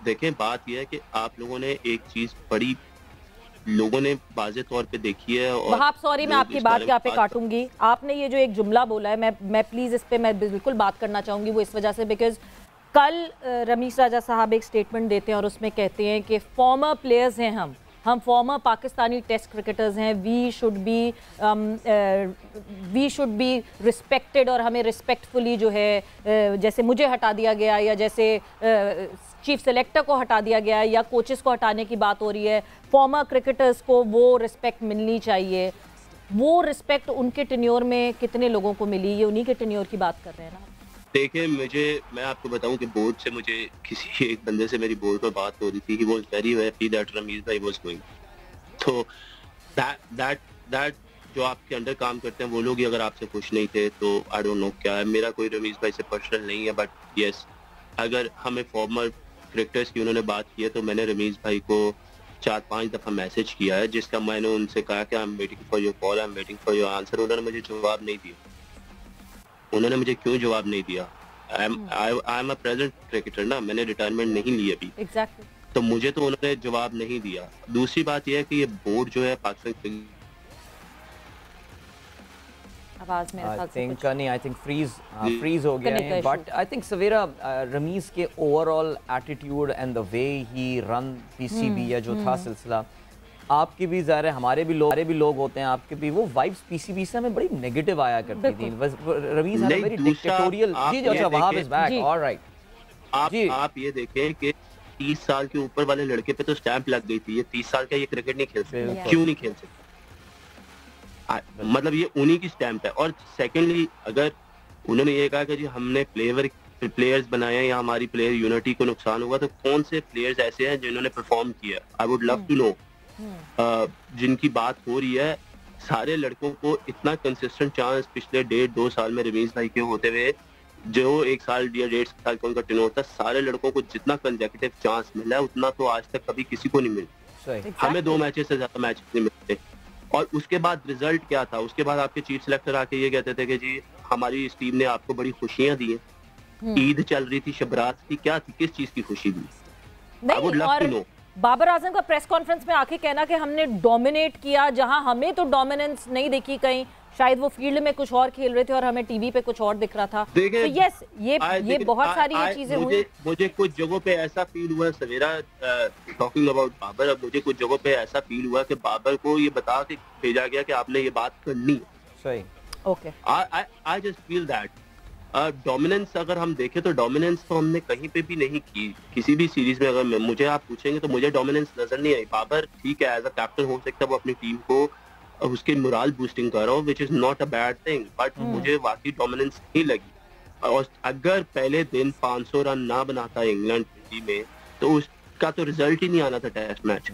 देखें, बात यह है कि आप लोगों ने एक चीज बड़ी लोगों ने वाज़े तौर पे देखी है। और आप सॉरी, मैं आपकी बात यहाँ पे काटूंगी। आपने ये जो एक जुमला बोला है, मैं प्लीज इस पे मैं बिल्कुल बात करना चाहूंगी, वो इस वजह से बिकॉज कल रमीश राजा साहब एक स्टेटमेंट देते हैं और उसमें कहते हैं कि फॉर्मर प्लेयर्स हैं हम फॉर्मर पाकिस्तानी टेस्ट क्रिकेटर्स हैं, वी शुड बी रिस्पेक्टेड, और हमें रिस्पेक्टफुली जो है जैसे मुझे हटा दिया गया या जैसे चीफ सेलेक्टर को हटा दिया गया या कोचेस को हटाने की बात हो रही है, फॉर्मर क्रिकेटर्स को वो रिस्पेक्ट मिलनी चाहिए। वो रिस्पेक्ट उनके टेन्योर में कितने लोगों को मिली, ये उन्हीं के टेन्योर की बात कर रहे हैं ना। देखिए, मैं आपको बताऊं कि बोर्ड से मुझे किसी एक बंदे से मेरी बोर्ड पर बात हो रही थी। He was very happy that Ramiz भाई वाज गोइंग। तो दैट जो आपके अंडर काम करते हैं वो लोग ही अगर आपसे खुश नहीं थे तो आई डोंट नो क्या है। मेरा कोई रमीज भाई से पर्सनल नहीं है, बट यस, अगर हमें फॉर्मर क्रिकेटर्स की उन्होंने बात की है तो मैंने रमीज भाई को 4-5 दफा मैसेज किया है, जिसका मैंने उनसे कहा कि I am waiting for your call, I am waiting for your answer. उन्होंने मुझे जवाब नहीं दिया। उन्होंने मुझे क्यों जवाब नहीं दिया? I am a present cricketer ना, मैंने रिटायरमेंट नहीं ली अभी। Exactly. तो मुझे तो उन्होंने जवाब नहीं दिया। दूसरी बात यह है कि ये बोर्ड जो है पाकिस्तान आई थिंक फ्रीज हो गया है, बट आई थिंक सवेरा रमीज के overall attitude and the way he run PCB या जो था सिलसिला, आपके भी ज़ाहिर है हमारे भी लोग होते हैं, आपके भी वो वाइब्स पीसीबी से हमें बड़ी नेगेटिव आया करती थी। Rameez had a very dictatorial. जी अच्छा, वहाब इज बैक, ऑलराइट। आप ये देखें कि 30 साल के ऊपर वाले लड़के पे तो स्टैंप लग गई थी, ये 30 साल का ये क्रिकेट नहीं खेल सकते। क्यों नहीं खेल सकते? मतलब ये उन्हीं की स्टैंप है। और सेकेंडली, अगर उन्होंने ये कहा कि जी हमने प्लेयर्स बनाए या हमारी प्लेयर यूनिटी को नुकसान हुआ, तो कौन से प्लेयर्स ऐसे हैं जिन्होंने परफॉर्म किया? I would love to know. जिनकी बात हो रही है, सारे लड़कों को इतना कंसिस्टेंट चांस पिछले 1.5-2 साल में रमीज भाई के होते हुए, जो 1 साल या 1.5 साल का उनका टेन्योर था, सारे लड़कों को जितना कंसेक्यूटिव चांस मिला है उतना तो आज तक कभी किसी को नहीं मिला। हमें 2 मैचेस से ज्यादा मैच नहीं मिलते। और उसके बाद रिजल्ट क्या था? उसके बाद आपके चीफ सेलेक्टर आके ये कहते थे कि जी हमारी इस टीम ने आपको बड़ी खुशियां दी हैं। ईद चल रही थी, शबरात थी, क्या थी, किस चीज की खुशी दी? I would love to know. Babar Azam का प्रेस कॉन्फ्रेंस में आके कहना कि हमने डोमिनेट किया, जहां हमें तो डोमिनेंस नहीं दिखी, कहीं शायद वो फील्ड में कुछ और खेल रहे थे और हमें टीवी पे कुछ और दिख रहा था। तो यस, ये बहुत सारी ये चीजें हुई। मुझे कुछ जगहों पे ऐसा फील हुआ सवेरा, टॉकिंग अबाउट बाबर, अब मुझे कुछ जगहों पे ऐसा फील हुआ कि बाबर को ये बता के भेजा गया कि आपने ये बात करनी है। सही, okay. I just feel that dominance अगर हम देखें तो डोमिनेंस तो हमने कहीं पे भी नहीं की किसी भी सीरीज में। अगर मुझे आप पूछेंगे तो मुझे डोमिनेंस नजर नहीं आई। बाबर ठीक है, एज अ कैप्टन हो सकता है वो अपनी टीम को उसके मोरल बूस्टिंग कर रहा हो, which is not a bad thing, but मुझे वाकई डोमिनेंस नहीं लगी। और अगर पहले दिन 500 रन ना बनाता इंग्लैंड में तो उसका तो रिजल्ट ही नहीं आना था टेस्ट मैच।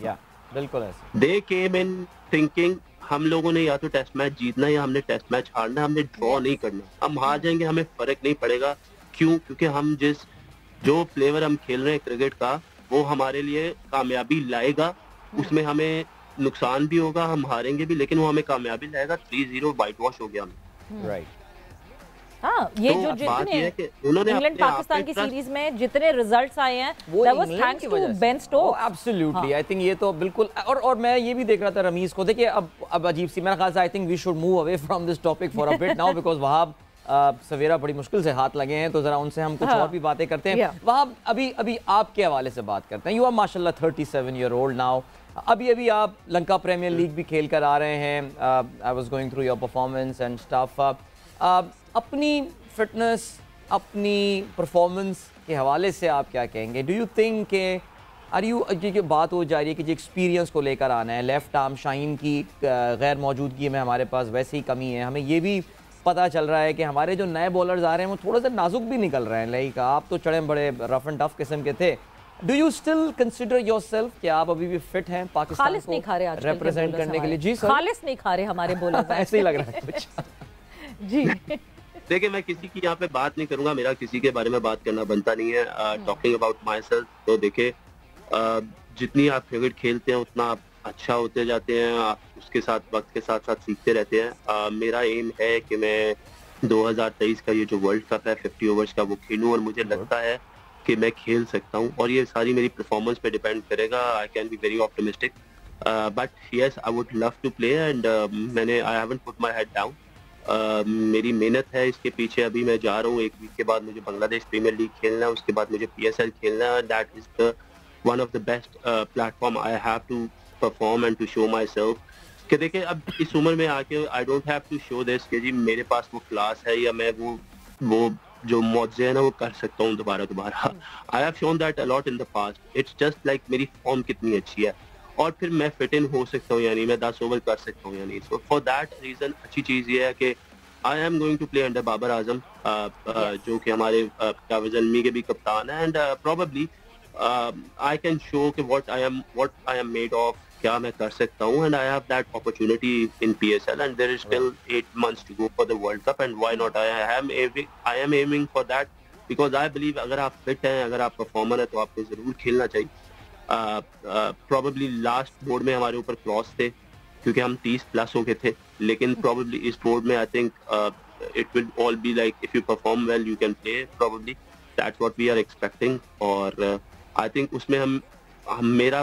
बिल्कुल ऐसे दे केम इन थिंकिंग हम लोगों ने या तो टेस्ट मैच जीतना या हमने टेस्ट मैच हारना, हमने ड्रॉ नहीं करना। हम हार जाएंगे हमें फर्क नहीं पड़ेगा। क्यों? क्योंकि हम जो फ्लेवर हम खेल रहे हैं क्रिकेट का वो हमारे लिए कामयाबी लाएगा। उसमें हमें नुकसान भी होगा, हम हारेंगे भी, लेकिन वो हमें कामयाबी लाएगा। 3-0 वाइट वॉश हो गया हमें। राइट। हाँ, ये तो जो जितने इंग्लैंड पाकिस्तान की सीरीज में जितने रिजल्ट्स आए हैं that was thanks to Ben Stokes। Absolutely, I think ये तो बिल्कुल। और मैं ये भी देख रहा था रमीज को, देखिए अब अजीब सी मेरे ख्याल से I think we should move away from this topic for a bit now, because Wahab सवेरा बड़ी मुश्किल से हाथ लगे हैं, तो जरा उनसे हम कुछ और भी बातें करते हैं। वहाब अभी आपके हवाले से बात करते हैं। यू आर माशाल्लाह 37 ईयर ओल्ड नाउ। अभी आप लंका प्रीमियर लीग भी खेल कर आ रहे हैं। I was going through your performance and stuff. अपनी फिटनेस, अपनी परफॉर्मेंस के हवाले से आप क्या कहेंगे? डू यू थिंक कि बात हो जा रही है कि जो एक्सपीरियंस को लेकर आना है, लेफ्ट आर्म शाइन की गैर मौजूदगी में हमारे पास वैसे ही कमी है। हमें ये भी पता चल रहा है कि हमारे जो नए बॉलर्स आ रहे हैं वो थोड़ा सा नाजुक भी निकल रहे हैं। लाइक आप तो चढ़े बड़े रफ एंड टफ किस्म के थे। Do you still consider yourself कि आप अभी भी फिट हैं पाकिस्तान को रिप्रेजेंट करने के लिए? जी सर, खालिस नहीं खा रहे हमारे बॉलर्स। ऐसे ही लग रहा है कुछ। जी देखिए, मैं किसी की यहाँ पे बात नहीं करूंगा, मेरा किसी के बारे में बात करना बनता नहीं है। टॉकिंग अबाउट माई सेल्फ, तो देखिए जितनी आप क्रिकेट खेलते हैं उतना आप अच्छा होते जाते हैं, आप उसके साथ वक्त के साथ साथ सीखते रहते हैं। मेरा एम है कि मैं 2023 का ये जो वर्ल्ड कप है 50 ओवर्स का वो खेलूं, और मुझे लगता है कि मैं खेल सकता हूं, और ये सारी मेरी परफॉर्मेंस पे डिपेंड करेगा। I can be very optimistic, but yes I would love to play, and I haven't put my head down. मेरी मेहनत है इसके पीछे। अभी मैं जा रहा हूँ, 1 वीक के बाद मुझे बांग्लादेश प्रीमियर लीग खेलना है, उसके बाद मुझे PSL खेलना है। That is the one of the best platform I have to perform and to show myself. कि देखिए अब इस उम्र में आके I don't have to show this कि जी मेरे पास वो क्लास है या मैं वो जो मौजे है ना वो कर सकता हूँ दोबारा। I have shown that a lot in the past. It's just like मेरी फॉर्म कितनी अच्छी है और फिर मैं फिट इन हो सकता हूँ, यानी मैं 10 ओवर कर सकता हूँ यानी। सो फॉर दैट रीजन अच्छी चीज ये है कि I am going to play under Babar Azam, जो कि हमारे जावेद अलमी के भी कप्तान है, and probably I can show कि what I am made of, क्या मैं कर सकता हूँ, and I have that opportunity in PSL, and there is still 8 months to go for the world cup, and why not. I am aiming for that because I believe अगर आप fit हैं, अगर आप परफॉर्मर है, तो आपको जरूर खेलना चाहिए। प्रोबेबली लास्ट बोर्ड में हमारे ऊपर क्रॉस थे क्योंकि हम 30+ हो गए थे, लेकिन प्रोबेबली इस बोर्ड में I think it will all be like if you perform well you can play, probably that's what we are expecting. और आई थिंक उसमें हम मेरा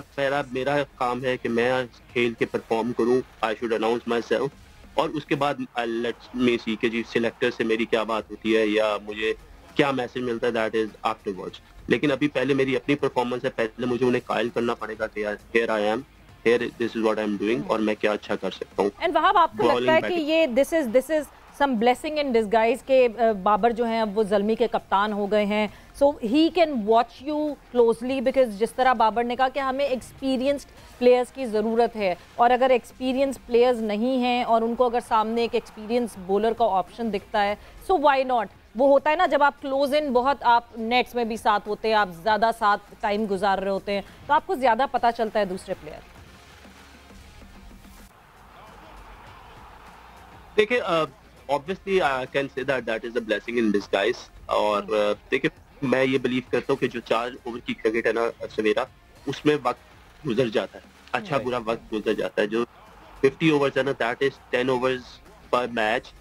काम है कि मैं खेल के परफॉर्म करूं। I should announce my self, और उसके बाद लेट्स मी सी के जी सिलेक्टर से मेरी क्या बात होती है या मुझे क्या मैसेज मिलता है, दैट इज आफ्टरवर्ड्स। लेकिन अभी पहले मेरी अपनी परफॉर्मेंस है, पहले मुझे उन्हें कायल करना पड़ेगा कि यार here I am, here this is what I am doing, और मैं क्या अच्छा कर सकता हूं। एंड वहाब आपको लगता है कि ये this is some blessing in disguise के बाबर जो हैं अब वो ज़ल्मी के कप्तान हो गए हैं, so he can watch you closely, because जिस तरह बाबर ने कहा कि हमें एक्सपीरियंस्ड प्लेयर्स की ज़रूरत है, और अगर एक्सपीरियंस प्लेयर्स नहीं हैं और उनको अगर सामने एक एक्सपीरियंस बॉलर का ऑप्शन दिखता है, सो व्हाई नॉट। वो होता है ना जब आप क्लोज इन बहुत आप नेट्स में भी साथ होते हैं, आप ज़्यादा साथ टाइम गुजार रहे होते हैं, तो आपको ज़्यादा पता चलता है दूसरे प्लेयर। देखिए obviously I can say that is a blessing in disguise. और देखिए मैं ये बिलीव करता हूँ कि जो 4 ओवर की क्रिकेट है ना सवेरा, उसमें वक्त गुजर जाता है, अच्छा बुरा वक्त गुजर जाता है। जो 50 ओवर्स है ना, दैट इज 10 ओवर्स पर मैच,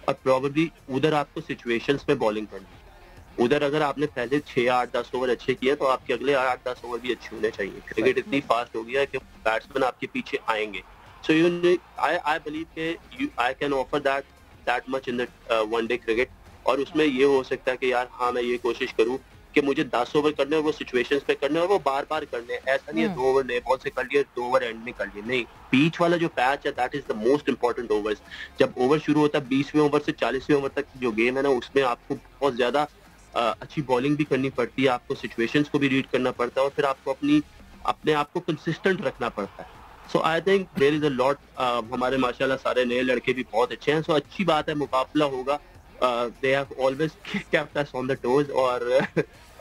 और प्रोबेबली उधर आपको सिचुएशंस में बॉलिंग करनी है। उधर अगर आपने पहले 6, 8, 10 ओवर अच्छे किए तो आपके अगले 8, 10 ओवर भी अच्छे होने चाहिए। क्रिकेट इतनी फास्ट हो गया है कि बैट्समैन आपके पीछे आएंगे। सो आई बिलीव कि I can offer that much in the one day cricket, और उसमें ये हो सकता है कि यार हाँ मैं ये कोशिश करूँ कि मुझे 10 ओवर करने और वो सिचुएशंस पे करने और वो बार बार करने, ऐसा नहीं है 2 ओवर नए बॉल से कर लिए 2 ओवर एंड में कर लिए, नहीं। बीच वाला जो पैच है that is the most important overs. जब ओवर शुरू होता है 20वें ओवर से 40वें ओवर तक जो गेम है ना, उसमें आपको बहुत ज्यादा अच्छी बॉलिंग भी करनी पड़ती है, आपको सिचुएशंस को भी रीड करना पड़ता है और फिर आपको अपने आप को कंसिस्टेंट रखना पड़ता है। So I think there is a lot. हमारे माशाल्लाह सारे नए लड़के भी बहुत अच्छे हैं, सो अच्छी बात है, मुकाबला होगा। They have always kept us on the toes और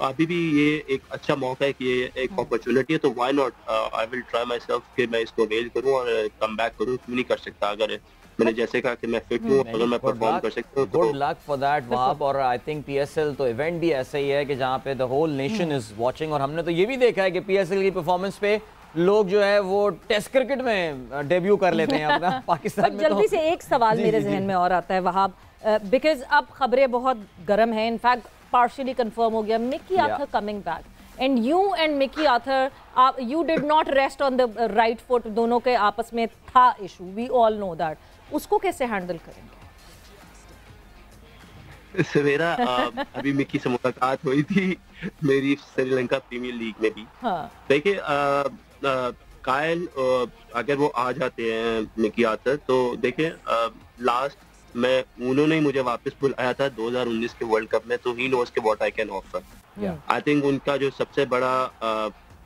अभी भी ये एक अच्छा मौका है कि ये एक अपॉर्चुनिटी है, तो why not, I will try my self कि मैं इसको अवेल करूं और कम बैक करूं। क्यों नहीं कर सकता? अगर मैंने जैसे कहा कि मैं फिट हूं, अगर मैं परफॉर्म कर सकता हूं तो good luck for that Wahab. और आई थिंक पीएसएल तो इवेंट भी ऐसा ही है कि जहां पे the whole nation is watching, और हमने तो ये भी देखा है कि पीएसएल की परफॉर्मेंस पे लोग जो है वो टेस्ट क्रिकेट में डेब्यू कर लेते हैं अपना पाकिस्तान में। जल्दी से एक सवाल मेरे जहन में और आता है वहाब, बिकॉज अब खबरें बहुत गर्म हैं, इनफैक्ट पार्शियली कंफर्म हो गया Mickey Arthur coming back, and you and Mickey Arthur you did not rest on the right foot, दोनों के आपस में था issue, we all know that, उसको कैसे हैंडल करेंगे? सवेरा अभी मिकी से मुलाकात हुई थी मेरी श्रीलंका प्रीमियर लीग में भी। देखिए कायल अगर वो आ जाते हैं मिकी आर्थर, तो देखिए लास्ट में उन्होंने ही मुझे वापस बुलाया था 2019 के वर्ल्ड कप में, तो ही नोस के what I can offer. I think उनका जो सबसे बड़ा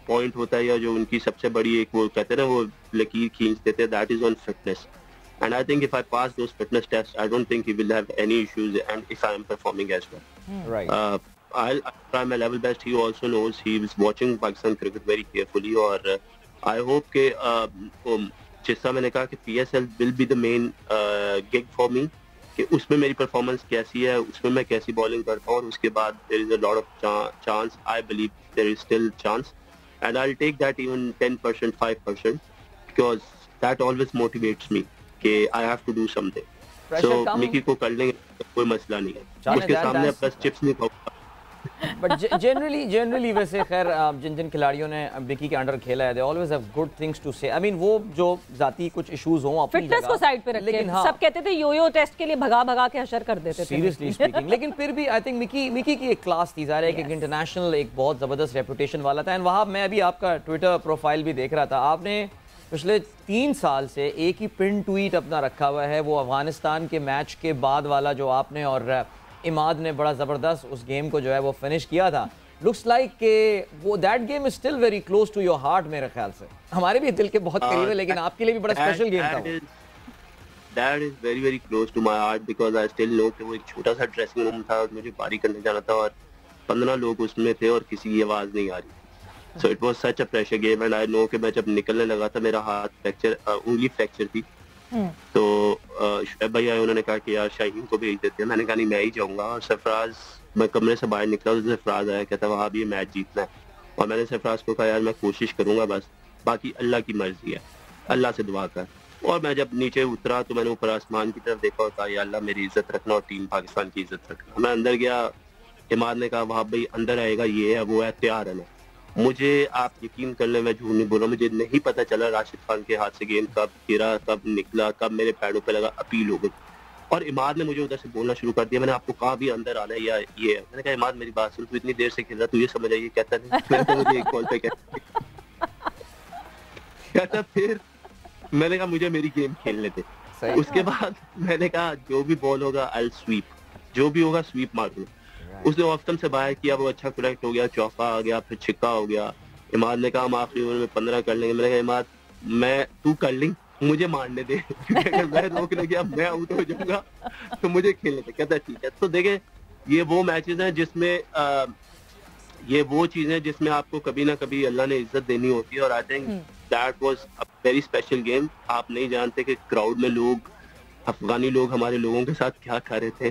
पॉइंट होता है या जो उनकी सबसे बड़ी एक वो कहते हैं ना वो लकीर खींचते थे, that is on fitness. And I think if I pass those fitness tests, I don't think he will have any issues. And if I am performing as well, right, I'll try my level best. He also knows he is watching Pakistan cricket very carefully. और I hope कि जिस तरह मैंने कहा कि PSL will be the main gig for me, कि उसमें मेरी परफॉर्मेंस कैसी है, उसमें मैं कैसी बॉलिंग करता हूँ, और उसके बाद there is a lot of chance. I believe there is still chance, and I'll take that even 10%, 5%, because that always motivates me. कि I have to do something. So Mickey को कर लेंगे, कोई मसला नहीं है, उसके सामने बस चिप्स नहीं खाऊंगा। बट जनरली वैसे खैर जिन खिलाड़ियों ने मिकी के अंडर खेला है, they always have good things to say. I mean वो जो जाती कुछ इश्यूज हों अपनी जगह, फिटनेस को साइड पे रख के, लेकिन सब कहते थे यो टेस्ट के लिए भगा के हशर कर देते थे सीरियसली स्पीकिंग। लेकिन फिर भी आई थिंक मिकी की एक क्लास थी, ज़ाहिर है कि इंटरनेशनल एक बहुत ज़बरदस्त रेपुटेशन वाला था। एंड वहाँ मैं अभी आपका ट्विटर प्रोफाइल भी देख रहा था, आपने पिछले 3 साल से एक ही पिन ट्वीट अपना रखा हुआ है, वो अफगानिस्तान के मैच के बाद वाला जो आपने और इमाद ने बड़ा ज़बरदस्त उस गेम को जो है वो फिनिश किया था। लुक्स लाइक के वो that game is still very close to your heart मेरे ख्याल से, हमारे भी दिल के बहुत करीब है, लेकिन आपके लिए भी बड़ा स्पेशल गेम था वो। That is very very close to my heart because I still know कि वो एक छोटा सा ड्रेसिंग रूम था और मुझे पारी करने जाना था और 15 लोग उसमें थे और किसी की आवाज़ नहीं आ रही। So it was such a pressure game and I know कि मैं जब निकलने लगा था मेरा हाथ फ्रैक्चर, उंगली फ्रैक्चर थी। तो शुएब भैया उन्होंने कहा कि यार शाहीन को भेज देते हैं, मैंने कहा नहीं मैं ही जाऊंगा। और सरफराज, मैं कमरे से बाहर निकला तो सरफराज आया, कहता वहाँ भी ये मैच जीतना है, और मैंने सरफराज को कहा यार मैं कोशिश करूंगा, बस बाकी अल्लाह की मर्जी है, अल्लाह से दुआ कर। और मैं जब नीचे उतरा तो मैंने ऊपर आसमान की तरफ देखा और कहा या अल्लाह मेरी इज्जत रखना और टीम पाकिस्तान की इज्जत रखना। मैं अंदर गया, इमाद ने कहा वहाँ भाई अंदर आएगा, ये है वो है, तैयार है। मुझे आप यकीन कर ले, मैं झूठ नहीं बोल रहा, मुझे नहीं पता चला राशिद खान के हाथ से गेंद कब गिरा, कब निकला, कब मेरे पैरों पे लगा, अपील हो गई। और इमाद ने मुझे उधर से बोलना शुरू कर दिया, मैंने आपको कहा भी अंदर आना है या ये है। मैंने कहा इमाद मेरी बात सुन, तू इतनी देर से खेल रहा, तू ये समझ आइए, कहता नहीं तो मुझे एक बॉल पे कहता। फिर मैंने कहा मुझे मेरी गेम खेलने दे। उसके बाद मैंने कहा जो भी बॉल होगा आई स्वीप, जो भी होगा स्वीप मारूंगा। उसने ऑप्शन से बाहर किया, वो अच्छा करेक्ट हो गया, चौका आ गया, फिर छिक्का हो गया। इमाद ने कहा हम आखिरी ओवर में 15 कर लेंगे। मैंने कहा इमाद तू कर लें, मुझे मारने दे, क्योंकि अगर मैं रोकने गया मैं आउट हो जाऊंगा तो मुझे खेलने दे। कहता ठीक है। तो देखें ये वो मैचेस हैं जिसमें ये वो चीजें जिसमें आपको कभी ना कभी अल्लाह ने इज्जत देनी होती है, और I think that was a very special game. आप नहीं जानते कि क्राउड में लोग, अफगानी लोग हमारे लोगों के साथ क्या कर रहे थे,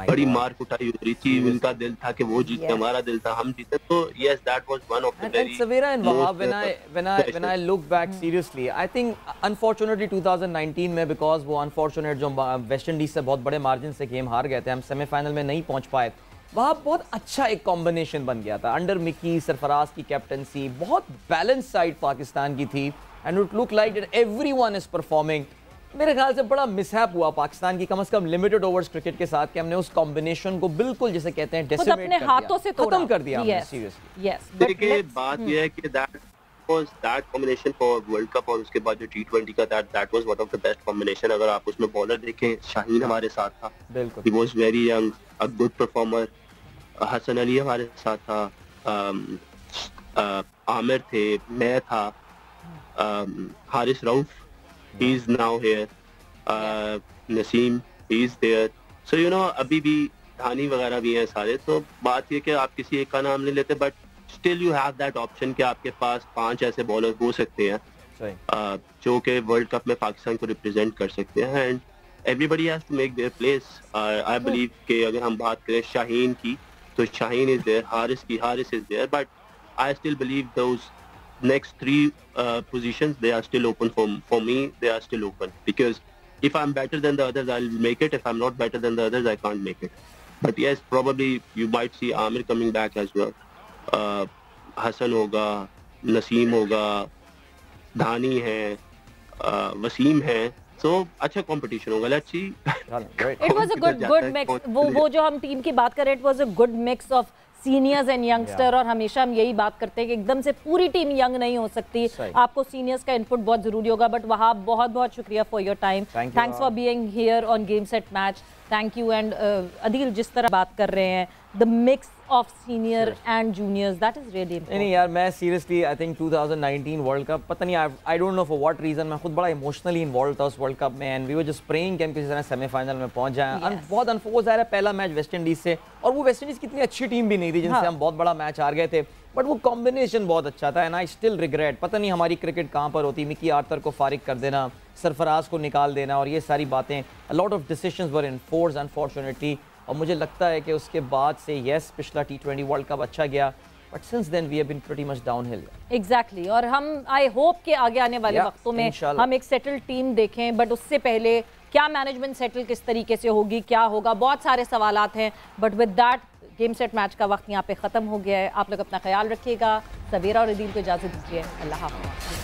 बड़ी मार कुटाई हो रही थी, उनका दिल था कि वो जीते, हमारा दिल था हम जीते। तो yes, that was one of the very Savera and Wahab, when I look back seriously, I think unfortunately 2019 में because वो unfortunate जो वेस्ट इंडीज से बहुत बड़े मार्जिन से गेम हार गए थे, हम सेमीफाइनल में नहीं पहुंच पाए, वहाँ बहुत अच्छा एक कॉम्बिनेशन बन गया था अंडर मिकी, सरफराज की कैप्टनसी, बहुत बैलेंस साइड पाकिस्तान की थी, and it look like that everyone is performing मेरे ख्याल से बड़ा मिसहैप हुआ पाकिस्तान की, कम से कम लिमिटेड ओवर्स क्रिकेट के साथ, कि हमने उस कॉम्बिनेशन को बिल्कुल जिसे कहते हैं खुद अपने हाथों से खत्म कर दिया हमने सीरियसली। यस, देखिए बात यह है कि that combination for World Cup और उसके बाद जो T20 का that was one of the best combination। अगर आप उसमें बॉलर देखें, शाहीन हमारे साथ था, बिल्कुल, he was very young, a good performer। Hasan Ali हमारे साथ था, आमिर थे, मैं था, Haris Rauf, he is now here, Naseem, he is there, so you know अभी भी धानी वगैरह भी हैं सारे। तो बात ये कि आप किसी एक का नाम नहीं लेते, but still you have that option कि आपके पास 5 ऐसे बॉलर हो सकते हैं जो कि वर्ल्ड कप में पाकिस्तान को रिप्रेजेंट कर सकते हैं, and everybody has to make their place. I believe कि अगर हम बात करें शाहीन की, तो शाहीन इज देयर, हारिस की, Haris is there, but I still believe those next 3 positions, they are still open for me. They are still open because if I'm better than the others, I'll make it. If I'm not better than the others, I can't make it. But yes, probably you might see Amir coming back as well. Hassan होगा, नसीम होगा, धानी है, वसीम है, so अच्छा competition होगा। Let's see. It was a good mix. वो जो हम team की बात करें, it was a good mix of seniors and youngster, और हमेशा हम यही बात करते हैं कि एकदम से पूरी टीम यंग नहीं हो सकती, आपको सीनियर्स का इनपुट बहुत जरूरी होगा। बट वहाँ बहुत बहुत शुक्रिया for your time, thanks for being here on game set match, thank you. And Adeel, जिस तरह बात कर रहे हैं, the mix of senior and juniors, that is really important. नहीं यार, मैं seriously I think 2019 world cup, पता नहीं, I don't know for what reason, मैं खुद बड़ा इमोशनली इन्वॉल्व था उस वर्ल्ड कप में, and we were just praying कि हम किसी तरह सेमीफाइनल में पहुंच जाएं। बहुत अनफोर्स आ रहा है, पहला मैच वेस्ट इंडीज से, और वो वेस्ट इंडीज कितनी अच्छी टीम भी नहीं थी जिनसे हम बहुत बड़ा मैच हार गए थे, बट वो कॉम्बिनेशन बहुत अच्छा था, एंड आई स्टिल रिग्रेट, पता नहीं हमारी क्रिकेट कहाँ पर होती, मिकी आर्थर को फारिग कर देना, सरफराज को निकाल देना, और ये सारी बातें, a lot of decisions were enforced unfortunately. और मुझे लगता है कि उसके बाद से यस, पिछला T20 वर्ल्ड कप अच्छा गया, but since then we have been pretty much downhill. Exactly, और हम आई होप कि आगे आने वाले वक्तों में हम एक सेटल्ड टीम देखें, बट उससे पहले क्या मैनेजमेंट सेटल किस तरीके से होगी, क्या होगा, बहुत सारे सवालात हैं। But with that, game set match का वक्त यहाँ पे ख़त्म हो गया है। आप लोग अपना ख्याल रखिएगा। सवेरा और अदील को इजाज़त दीजिए। अल्लाह हाफ़िज़।